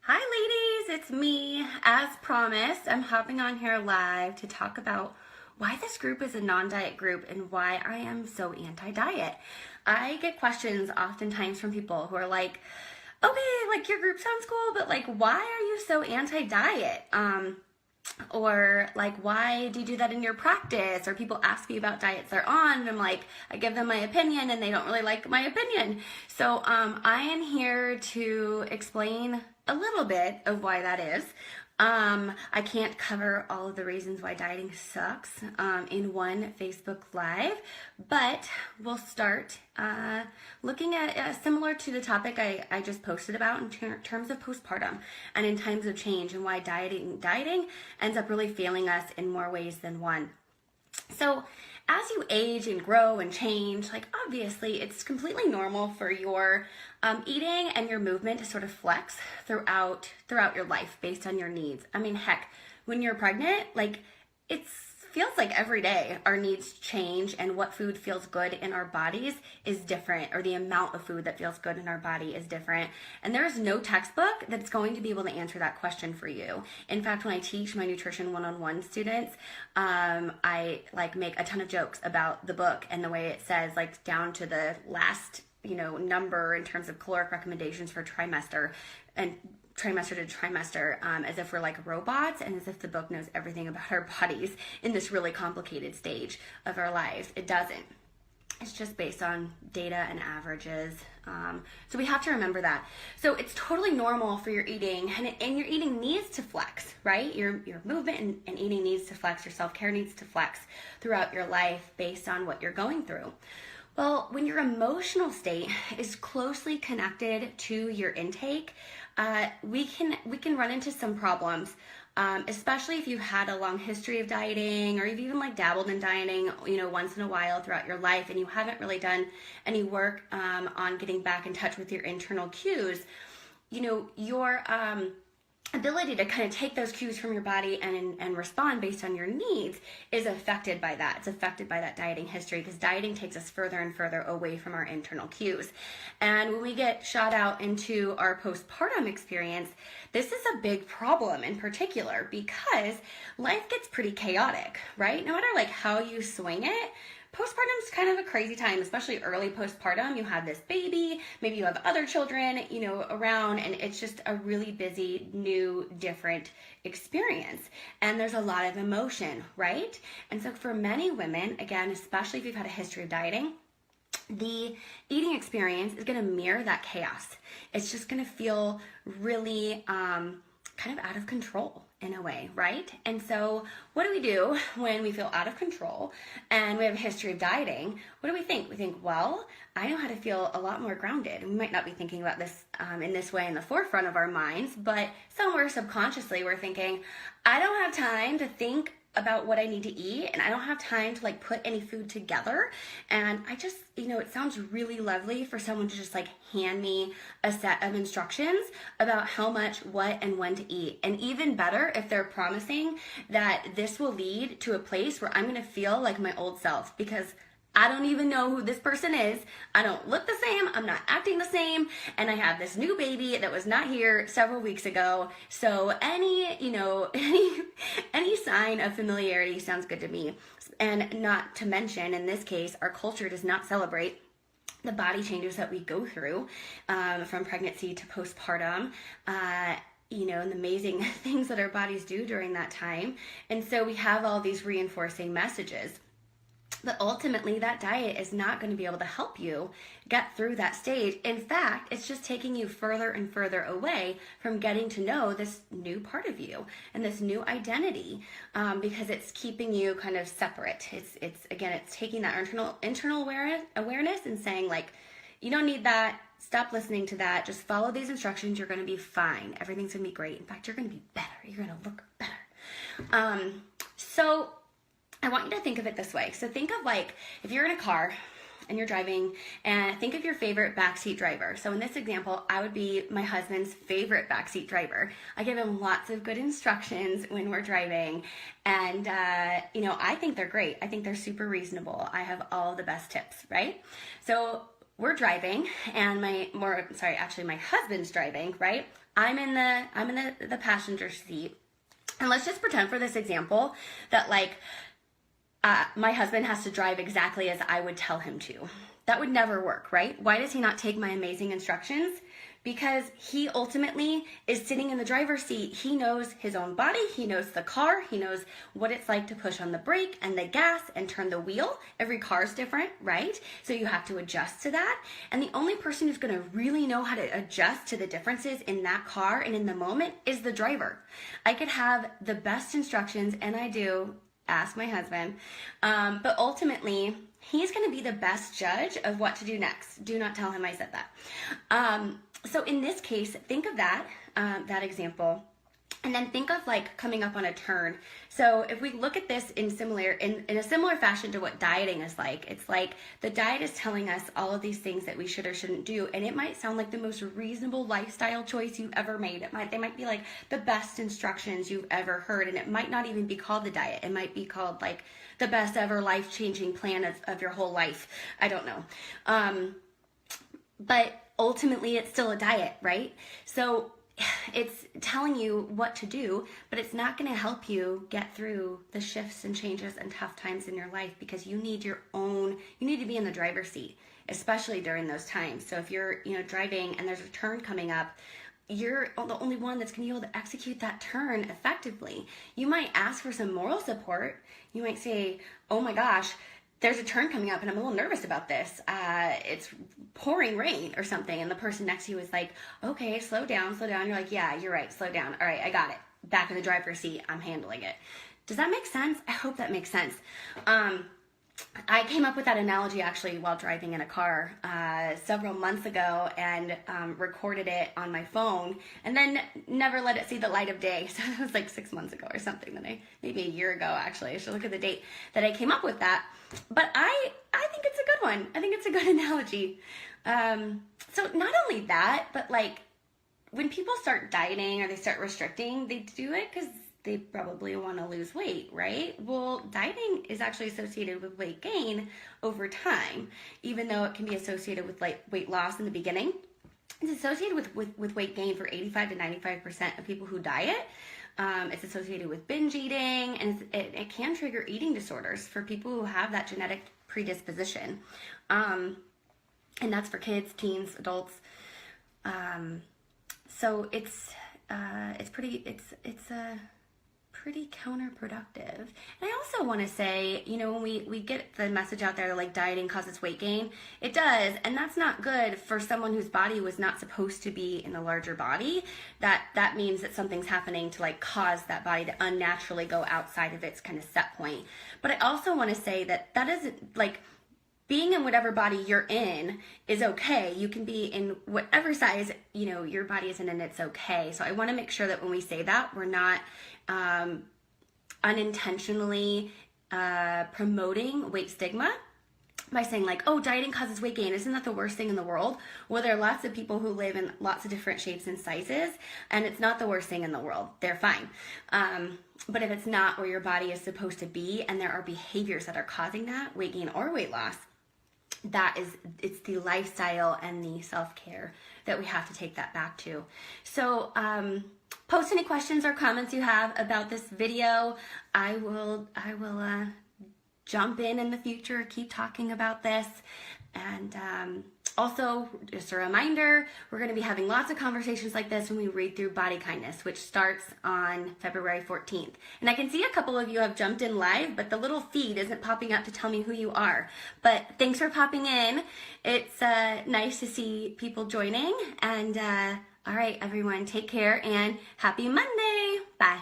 Hi ladies, it's me. As promised, I'm hopping on here live to talk about why this group is a non-diet group and why I am so anti-diet. I get questions oftentimes from people who are like, okay, like your group sounds cool, but like why are you so anti-diet? Or like, why do you do that in your practice? Or people ask me about diets they're on, and I'm like, I give them my opinion and they don't really like my opinion. So I am here to explain a little bit of why that is. I can't cover all of the reasons why dieting sucks in one Facebook Live, but we'll start looking at similar to the topic I just posted about in terms of postpartum and in times of change and why dieting ends up really failing us in more ways than one. So as you age and grow and change, like obviously it's completely normal for your eating and your movement to sort of flex throughout your life based on your needs. I mean, heck, when you're pregnant, like it feels like every day our needs change and what food feels good in our bodies is different, or the amount of food that feels good in our body is different. And there is no textbook that's going to be able to answer that question for you. In fact, when I teach my nutrition one-on-one students, I like make a ton of jokes about the book and the way it says like down to the last number in terms of caloric recommendations for trimester and trimester to trimester, as if we're like robots and as if the book knows everything about our bodies in this really complicated stage of our lives. It doesn't. It's just based on data and averages. So we have to remember that. So it's totally normal for your eating, and your eating needs to flex, right? Your movement and eating needs to flex, your self-care needs to flex throughout your life based on what you're going through. Well, when your emotional state is closely connected to your intake, we can run into some problems, especially if you've had a long history of dieting, or you've even like dabbled in dieting, once in a while throughout your life, and you haven't really done any work on getting back in touch with your internal cues. Your ability to kind of take those cues from your body and respond based on your needs is affected by that. It's affected by that dieting history, because dieting takes us further and further away from our internal cues. And when we get shot out into our postpartum experience, this is a big problem in particular, because life gets pretty chaotic, right? No matter like how you swing it, postpartum is kind of a crazy time, especially early postpartum. You have this baby, maybe you have other children, around, and it's just a really busy, new, different experience. And there's a lot of emotion, right? And so for many women, again, especially if you've had a history of dieting, the eating experience is going to mirror that chaos. It's just going to feel really kind of out of control in a way, right? And so what do we do when we feel out of control and we have a history of dieting? What do we think? We think, well, I know how to feel a lot more grounded. We might not be thinking about this in this way in the forefront of our minds, but somewhere subconsciously we're thinking, I don't have time to think about what I need to eat, and I don't have time to like put any food together. And I just, it sounds really lovely for someone to just like hand me a set of instructions about how much, what, and when to eat. And even better if they're promising that this will lead to a place where I'm going to feel like my old self, because I don't even know who this person is. I don't look the same. I'm not acting the same. And I have this new baby that was not here several weeks ago. So any sign of familiarity sounds good to me. And not to mention, in this case, our culture does not celebrate the body changes that we go through from pregnancy to postpartum. And the amazing things that our bodies do during that time. And so we have all these reinforcing messages. But ultimately, that diet is not going to be able to help you get through that stage. In fact, it's just taking you further and further away from getting to know this new part of you and this new identity, because it's keeping you kind of separate. It's taking that internal awareness and saying like, you don't need that. Stop listening to that. Just follow these instructions. You're going to be fine. Everything's going to be great. In fact, you're going to be better. You're going to look better. So I want you to think of it this way. So think of like, if you're in a car and you're driving, and think of your favorite backseat driver. So in this example, I would be my husband's favorite backseat driver. I give him lots of good instructions when we're driving, and I think they're great. I think they're super reasonable. I have all the best tips, right? So we're driving, and my husband's driving, right? I'm in the passenger seat, and let's just pretend for this example that like my husband has to drive exactly as I would tell him to. That would never work, right? Why does he not take my amazing instructions? Because he ultimately is sitting in the driver's seat. He knows his own body, he knows the car, he knows what it's like to push on the brake and the gas and turn the wheel. Every car is different, right? So you have to adjust to that. And the only person who's gonna really know how to adjust to the differences in that car and in the moment is the driver. I could have the best instructions, and I do, ask my husband, but ultimately, he's gonna be the best judge of what to do next. Do not tell him I said that. So in this case, think of that example, and then think of like coming up on a turn. So if we look at this in a similar fashion to what dieting is like, it's like the diet is telling us all of these things that we should or shouldn't do, and it might sound like the most reasonable lifestyle choice you've ever made. They might be like the best instructions you've ever heard, and it might not even be called the diet. It might be called like the best ever life-changing plan of your whole life. I don't know. But ultimately it's still a diet, right? So it's telling you what to do, but it's not going to help you get through the shifts and changes and tough times in your life, because you need to be in the driver's seat, especially during those times. So if you're, driving and there's a turn coming up, you're the only one that's going to be able to execute that turn effectively. You might ask for some moral support. You might say, oh my gosh, there's a turn coming up and I'm a little nervous about this. It's pouring rain or something. And the person next to you is like, okay, slow down. You're like, yeah, you're right. Slow down. All right, I got it. Back in the driver's seat. I'm handling it. Does that make sense? I hope that makes sense. I came up with that analogy actually while driving in a car several months ago, and recorded it on my phone, and then never let it see the light of day. So it was like 6 months ago or something, maybe a year ago actually. I should look at the date that I came up with that. But I think it's a good one. I think it's a good analogy. So not only that, but like when people start dieting or they start restricting, they do it because they probably want to lose weight, right? Well, dieting is actually associated with weight gain over time, even though it can be associated with like weight loss in the beginning. It's associated with weight gain for 85 to 95% of people who diet. It's associated with binge eating, and it can trigger eating disorders for people who have that genetic predisposition. And that's for kids, teens, adults. So it's pretty counterproductive. And I also want to say, when we get the message out there like dieting causes weight gain, it does, and that's not good for someone whose body was not supposed to be in a larger body. That means that something's happening to like cause that body to unnaturally go outside of its kind of set point. But I also want to say that isn't like being in whatever body you're in is okay. You can be in whatever size, your body is in, and it's okay. So I want to make sure that when we say that, we're not unintentionally promoting weight stigma by saying like, oh, dieting causes weight gain. Isn't that the worst thing in the world? Well, there are lots of people who live in lots of different shapes and sizes, and it's not the worst thing in the world. They're fine. But if it's not where your body is supposed to be, and there are behaviors that are causing that, weight gain or weight loss, it's the lifestyle and the self-care that we have to take that back to. So post any questions or comments you have about this video. I will jump in the future, keep talking about this. And also, just a reminder, we're going to be having lots of conversations like this when we read through Body Kindness, which starts on February 14th. And I can see a couple of you have jumped in live, but the little feed isn't popping up to tell me who you are. But thanks for popping in. It's nice to see people joining. And all right, everyone, take care and happy Monday. Bye.